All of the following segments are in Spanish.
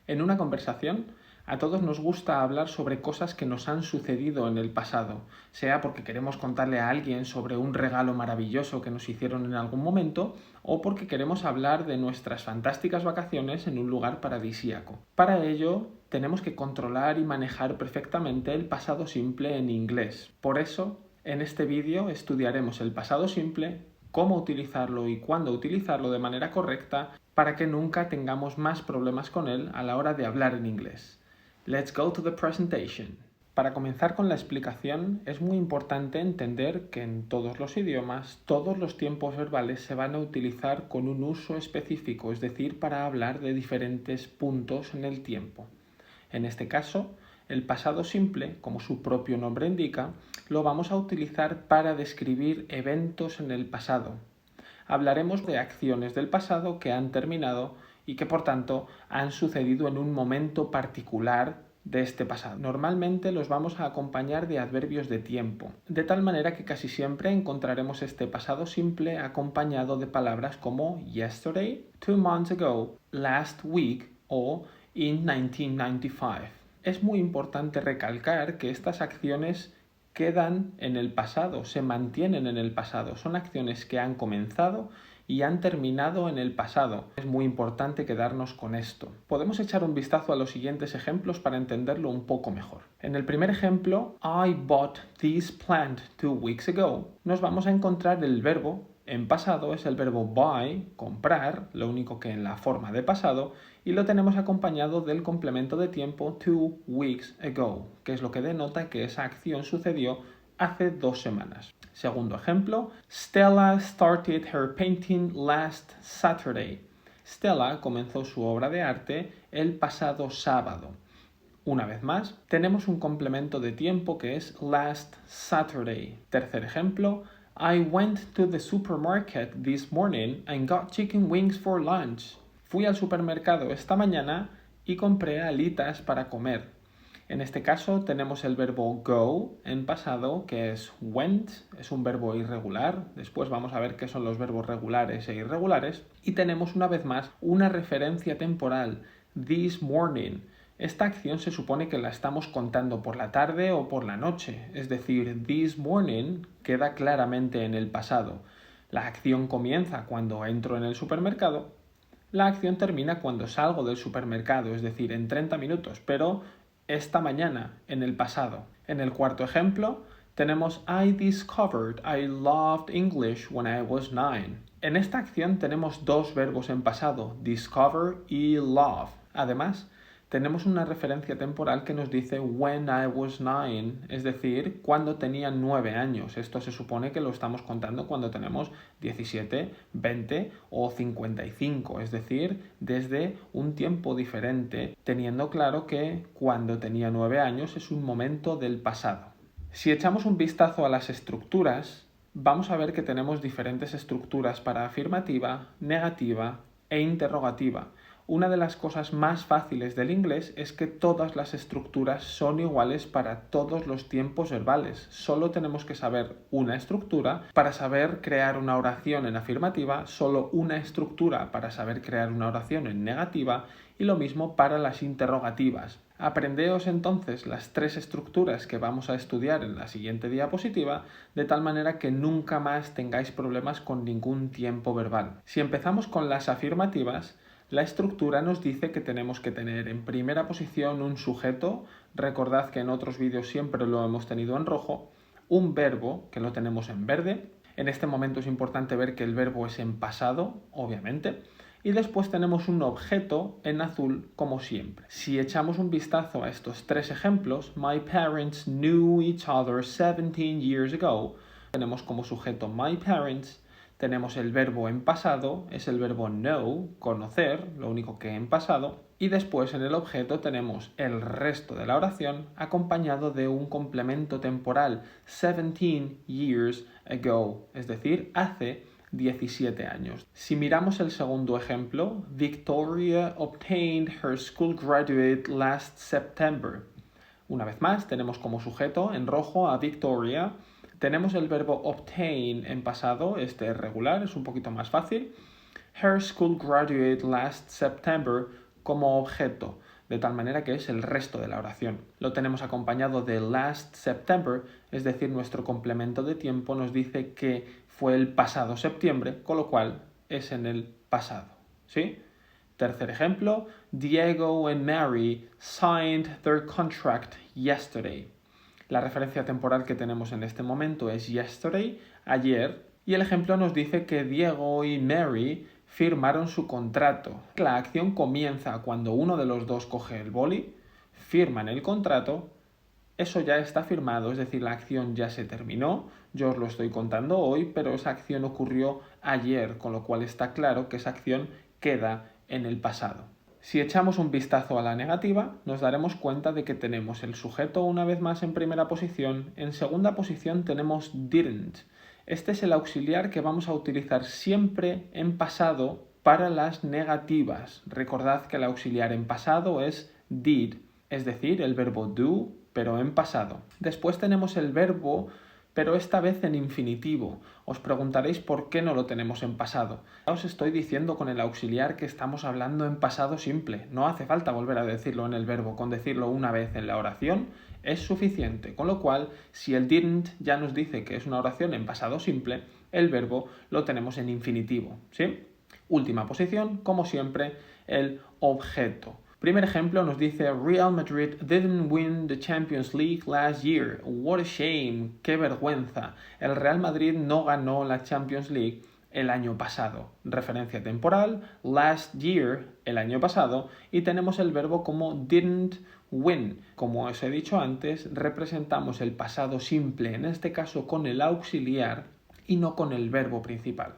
En una conversación, a todos nos gusta hablar sobre cosas que nos han sucedido en el pasado, sea porque queremos contarle a alguien sobre un regalo maravilloso que nos hicieron en algún momento, o porque queremos hablar de nuestras fantásticas vacaciones en un lugar paradisíaco. Para ello, tenemos que controlar y manejar perfectamente el pasado simple en inglés. Por eso, en este vídeo estudiaremos el pasado simple, cómo utilizarlo y cuándo utilizarlo de manera correcta para que nunca tengamos más problemas con él a la hora de hablar en inglés. Let's go to the presentation. Para comenzar con la explicación, es muy importante entender que en todos los idiomas, todos los tiempos verbales se van a utilizar con un uso específico, es decir, para hablar de diferentes puntos en el tiempo. En este caso, el pasado simple, como su propio nombre indica, lo vamos a utilizar para describir eventos en el pasado. Hablaremos de acciones del pasado que han terminado y que por tanto han sucedido en un momento particular de este pasado. Normalmente los vamos a acompañar de adverbios de tiempo, de tal manera que casi siempre encontraremos este pasado simple acompañado de palabras como yesterday, 2 months ago, last week o in 1995. Es muy importante recalcar que estas acciones quedan en el pasado, se mantienen en el pasado. Son acciones que han comenzado y han terminado en el pasado. Es muy importante quedarnos con esto. Podemos echar un vistazo a los siguientes ejemplos para entenderlo un poco mejor. En el primer ejemplo, I bought this plant 2 weeks ago, nos vamos a encontrar el verbo en pasado, es el verbo buy, comprar, lo único que en la forma de pasado, y lo tenemos acompañado del complemento de tiempo 2 weeks ago, que es lo que denota que esa acción sucedió hace 2 semanas. Segundo ejemplo, Stella started her painting last Saturday. Stella comenzó su obra de arte el pasado sábado. Una vez más, tenemos un complemento de tiempo que es last Saturday. Tercer ejemplo, I went to the supermarket this morning and got chicken wings for lunch. Fui al supermercado esta mañana y compré alitas para comer. En este caso tenemos el verbo go en pasado, que es went, es un verbo irregular. Después vamos a ver qué son los verbos regulares e irregulares. Y tenemos una vez más una referencia temporal, this morning. Esta acción se supone que la estamos contando por la tarde o por la noche, es decir, this morning queda claramente en el pasado. La acción comienza cuando entro en el supermercado, la acción termina cuando salgo del supermercado, es decir, en 30 minutos, pero esta mañana, en el pasado. En el cuarto ejemplo, tenemos I discovered I loved English when I was 9. En esta acción tenemos dos verbos en pasado, discover y love. Además, tenemos una referencia temporal que nos dice when I was 9, es decir, cuando tenía 9 años. Esto se supone que lo estamos contando cuando tenemos 17, 20 o 55, es decir, desde un tiempo diferente, teniendo claro que cuando tenía 9 años es un momento del pasado. Si echamos un vistazo a las estructuras, vamos a ver que tenemos diferentes estructuras para afirmativa, negativa e interrogativa. Una de las cosas más fáciles del inglés es que todas las estructuras son iguales para todos los tiempos verbales. Solo tenemos que saber una estructura para saber crear una oración en afirmativa, solo una estructura para saber crear una oración en negativa y lo mismo para las interrogativas. Aprendeos entonces las 3 estructuras que vamos a estudiar en la siguiente diapositiva, de tal manera que nunca más tengáis problemas con ningún tiempo verbal. Si empezamos con las afirmativas, la estructura nos dice que tenemos que tener en primera posición un sujeto, recordad que en otros vídeos siempre lo hemos tenido en rojo, un verbo, que lo tenemos en verde. En este momento es importante ver que el verbo es en pasado, obviamente, y después tenemos un objeto en azul como siempre. Si echamos un vistazo a estos 3 ejemplos, My parents knew each other 17 years ago, tenemos como sujeto my parents. Tenemos el verbo en pasado, es el verbo know, conocer, lo único que en pasado, y después en el objeto tenemos el resto de la oración acompañado de un complemento temporal, 17 years ago, es decir, hace 17 años. Si miramos el segundo ejemplo, Victoria obtained her school graduate last September. Una vez más, tenemos como sujeto en rojo a Victoria. Tenemos el verbo obtain en pasado, este es regular, es un poquito más fácil. Her school graduate last September como objeto, de tal manera que es el resto de la oración. Lo tenemos acompañado de last September, es decir, nuestro complemento de tiempo nos dice que fue el pasado septiembre, con lo cual es en el pasado, ¿sí? Tercer ejemplo, Diego and Mary signed their contract yesterday. La referencia temporal que tenemos en este momento es yesterday, ayer, y el ejemplo nos dice que Diego y Mary firmaron su contrato. La acción comienza cuando uno de los dos coge el boli, firman el contrato, eso ya está firmado, es decir, la acción ya se terminó, yo os lo estoy contando hoy, pero esa acción ocurrió ayer, con lo cual está claro que esa acción queda en el pasado. Si echamos un vistazo a la negativa, nos daremos cuenta de que tenemos el sujeto una vez más en primera posición, en segunda posición tenemos didn't. Este es el auxiliar que vamos a utilizar siempre en pasado para las negativas. Recordad que el auxiliar en pasado es did, es decir, el verbo do, pero en pasado. Después tenemos el verbo, pero esta vez en infinitivo. Os preguntaréis por qué no lo tenemos en pasado. Ya os estoy diciendo con el auxiliar que estamos hablando en pasado simple. No hace falta volver a decirlo en el verbo. Con decirlo una vez en la oración es suficiente. Con lo cual, si el didn't ya nos dice que es una oración en pasado simple, el verbo lo tenemos en infinitivo, ¿sí? Última posición, como siempre, el objeto. Primer ejemplo nos dice Real Madrid didn't win the Champions League last year. What a shame, qué vergüenza. El Real Madrid no ganó la Champions League el año pasado. Referencia temporal, last year, el año pasado, y tenemos el verbo como didn't win. Como os he dicho antes, representamos el pasado simple, en este caso con el auxiliar y no con el verbo principal.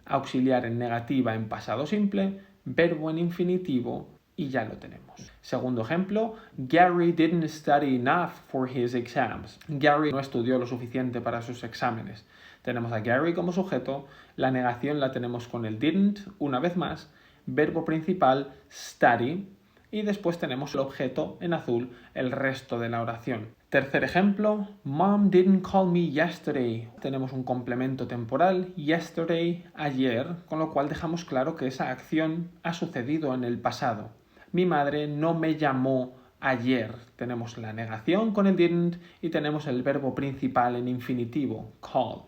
Auxiliar en negativa en pasado simple, verbo en infinitivo, y ya lo tenemos. Segundo ejemplo, Gary didn't study enough for his exams. Gary no estudió lo suficiente para sus exámenes. Tenemos a Gary como sujeto, la negación la tenemos con el didn't, una vez más, verbo principal, study, y después tenemos el objeto en azul, el resto de la oración. Tercer ejemplo, Mom didn't call me yesterday. Tenemos un complemento temporal, yesterday, ayer, con lo cual dejamos claro que esa acción ha sucedido en el pasado. Mi madre no me llamó ayer. Tenemos la negación con el didn't y tenemos el verbo principal en infinitivo, call.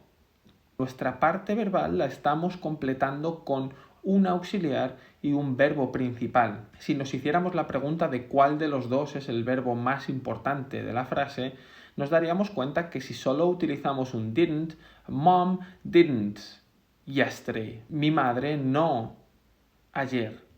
Nuestra parte verbal la estamos completando con un auxiliar y un verbo principal. Si nos hiciéramos la pregunta de cuál de los dos es el verbo más importante de la frase, nos daríamos cuenta que si solo utilizamos un didn't, Mom didn't yesterday. Mi madre no ayer.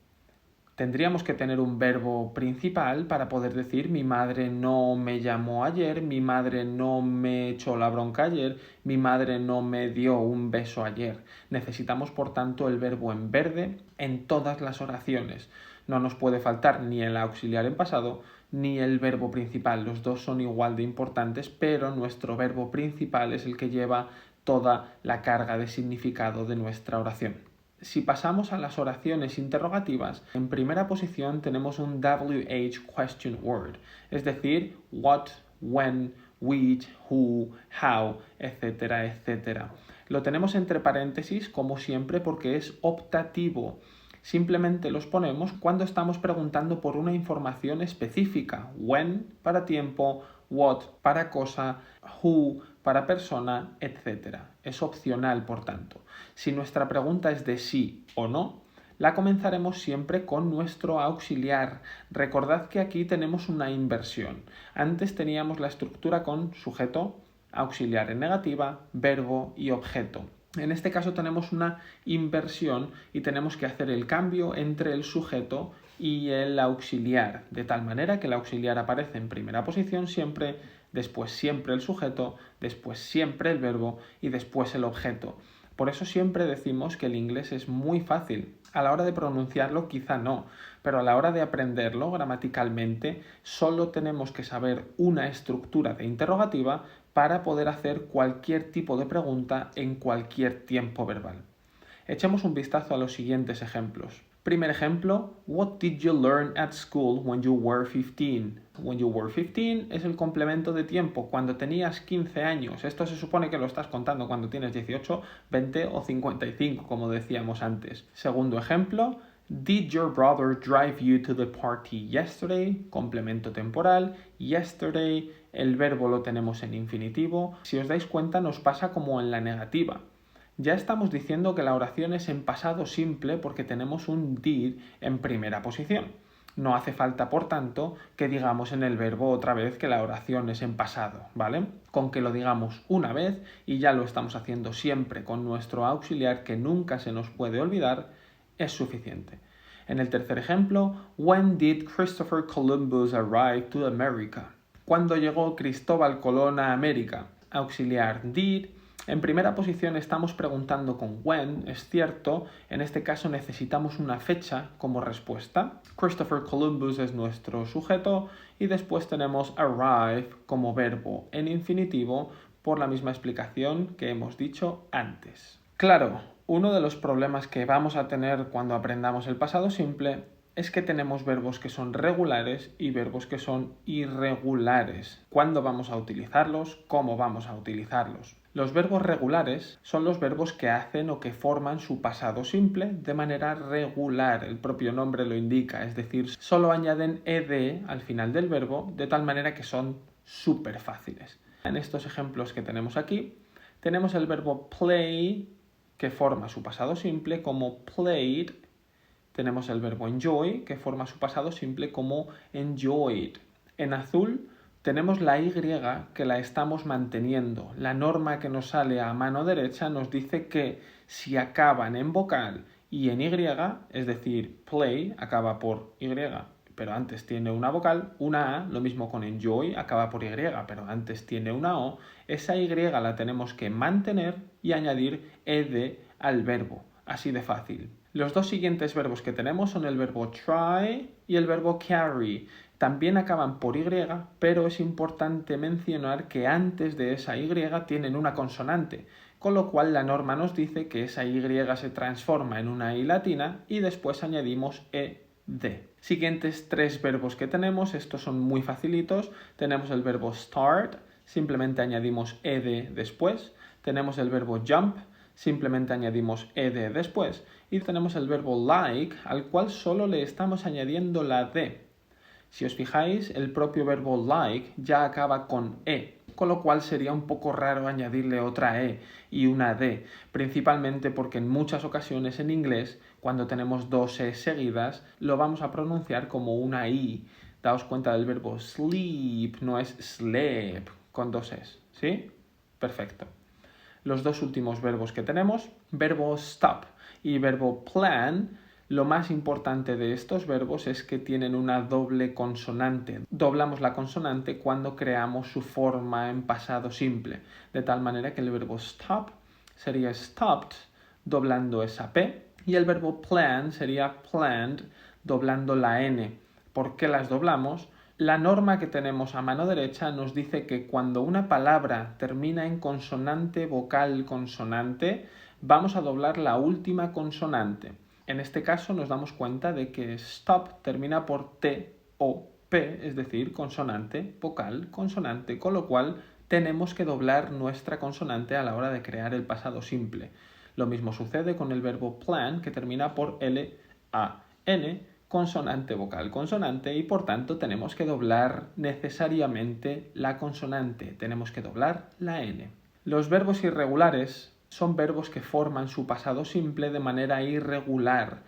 Tendríamos que tener un verbo principal para poder decir mi madre no me llamó ayer, mi madre no me echó la bronca ayer, mi madre no me dio un beso ayer. Necesitamos, por tanto, el verbo en verde en todas las oraciones. No nos puede faltar ni el auxiliar en pasado ni el verbo principal. Los dos son igual de importantes, pero nuestro verbo principal es el que lleva toda la carga de significado de nuestra oración. Si pasamos a las oraciones interrogativas, en primera posición tenemos un WH question word, es decir, what, when, which, who, how, etcétera, etcétera. Lo tenemos entre paréntesis, como siempre, porque es optativo. Simplemente los ponemos cuando estamos preguntando por una información específica. When para tiempo, what para cosa, who para persona, etc. Es opcional, por tanto. Si nuestra pregunta es de sí o no, la comenzaremos siempre con nuestro auxiliar. Recordad que aquí tenemos una inversión. Antes teníamos la estructura con sujeto, auxiliar en negativa, verbo y objeto. En este caso tenemos una inversión y tenemos que hacer el cambio entre el sujeto y el auxiliar, de tal manera que el auxiliar aparece en primera posición siempre, después siempre el sujeto, después siempre el verbo y después el objeto. Por eso siempre decimos que el inglés es muy fácil. A la hora de pronunciarlo quizá no, pero a la hora de aprenderlo gramaticalmente solo tenemos que saber una estructura de interrogativa para poder hacer cualquier tipo de pregunta en cualquier tiempo verbal. Echemos un vistazo a los siguientes ejemplos. Primer ejemplo, what did you learn at school when you were 15? When you were 15 es el complemento de tiempo, cuando tenías 15 años. Esto se supone que lo estás contando cuando tienes 18, 20 o 55, como decíamos antes. Segundo ejemplo, Did your brother drive you to the party yesterday? Complemento temporal. Yesterday, el verbo lo tenemos en infinitivo. Si os dais cuenta, nos pasa como en la negativa. Ya estamos diciendo que la oración es en pasado simple porque tenemos un did en primera posición. No hace falta, por tanto, que digamos en el verbo otra vez que la oración es en pasado, ¿vale? Con que lo digamos una vez y ya lo estamos haciendo siempre con nuestro auxiliar que nunca se nos puede olvidar, es suficiente. En el tercer ejemplo, When did Christopher Columbus arrive to America? ¿Cuándo llegó Cristóbal Colón a América? Auxiliar did. En primera posición estamos preguntando con when, es cierto, en este caso necesitamos una fecha como respuesta. Christopher Columbus es nuestro sujeto y después tenemos arrive como verbo en infinitivo por la misma explicación que hemos dicho antes. Claro, uno de los problemas que vamos a tener cuando aprendamos el pasado simple es que tenemos verbos que son regulares y verbos que son irregulares. ¿Cuándo vamos a utilizarlos? ¿Cómo vamos a utilizarlos? Los verbos regulares son los verbos que hacen o que forman su pasado simple de manera regular. El propio nombre lo indica, es decir, solo añaden ed al final del verbo de tal manera que son súper fáciles. En estos ejemplos que tenemos aquí, tenemos el verbo play que forma su pasado simple como played. Tenemos el verbo enjoy, que forma su pasado simple como enjoyed. En azul tenemos la Y que la estamos manteniendo. La norma que nos sale a mano derecha nos dice que si acaban en vocal y en Y, es decir, play acaba por Y, pero antes tiene una vocal, una A, lo mismo con enjoy, acaba por Y, pero antes tiene una O, esa Y la tenemos que mantener y añadir ed al verbo. Así de fácil. Los dos siguientes verbos que tenemos son el verbo try y el verbo carry. También acaban por Y, pero es importante mencionar que antes de esa Y tienen una consonante, con lo cual la norma nos dice que esa Y se transforma en una I latina y después añadimos ed. Siguientes tres verbos que tenemos, estos son muy facilitos. Tenemos el verbo start, simplemente añadimos ed después. Tenemos el verbo jump, simplemente añadimos ed después. Y tenemos el verbo like, al cual solo le estamos añadiendo la d. Si os fijáis, el propio verbo like ya acaba con e, con lo cual sería un poco raro añadirle otra e y una d, principalmente porque en muchas ocasiones en inglés, cuando tenemos dos e seguidas, lo vamos a pronunciar como una i. Daos cuenta del verbo sleep, no es sleep, con dos es, ¿sí? Perfecto. Los dos últimos verbos que tenemos, verbo stop y verbo plan, lo más importante de estos verbos es que tienen una doble consonante. Doblamos la consonante cuando creamos su forma en pasado simple, de tal manera que el verbo stop sería stopped, doblando esa P, y el verbo plan sería planned, doblando la N. ¿Por qué las doblamos? La norma que tenemos a mano derecha nos dice que cuando una palabra termina en consonante, vocal, consonante, vamos a doblar la última consonante. En este caso nos damos cuenta de que stop termina por T o P, es decir, consonante, vocal, consonante, con lo cual tenemos que doblar nuestra consonante a la hora de crear el pasado simple. Lo mismo sucede con el verbo plan, que termina por L-A-N, consonante, vocal, consonante, y por tanto tenemos que doblar necesariamente la consonante, tenemos que doblar la N. Los verbos irregulares son verbos que forman su pasado simple de manera irregular.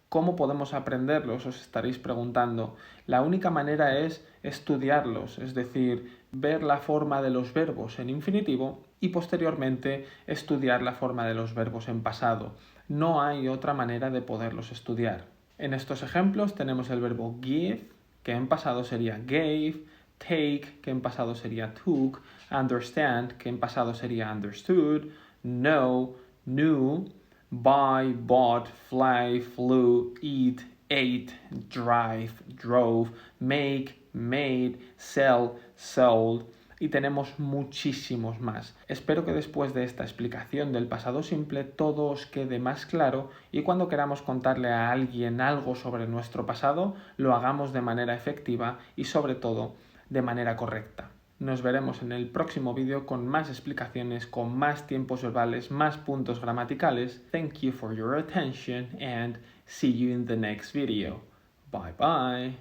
¿Cómo podemos aprenderlos? Os estaréis preguntando. La única manera es estudiarlos, es decir, ver la forma de los verbos en infinitivo y posteriormente estudiar la forma de los verbos en pasado. No hay otra manera de poderlos estudiar. En estos ejemplos tenemos el verbo give, que en pasado sería gave, take, que en pasado sería took, understand, que en pasado sería understood, know, knew, buy, bought, fly, flew, eat, ate, drive, drove, make, made, sell, sold, y tenemos muchísimos más. Espero que después de esta explicación del pasado simple todo os quede más claro y cuando queramos contarle a alguien algo sobre nuestro pasado lo hagamos de manera efectiva y sobre todo de manera correcta. Nos veremos en el próximo vídeo con más explicaciones, con más tiempos verbales, más puntos gramaticales. Thank you for your attention and See you in the next video. Bye bye.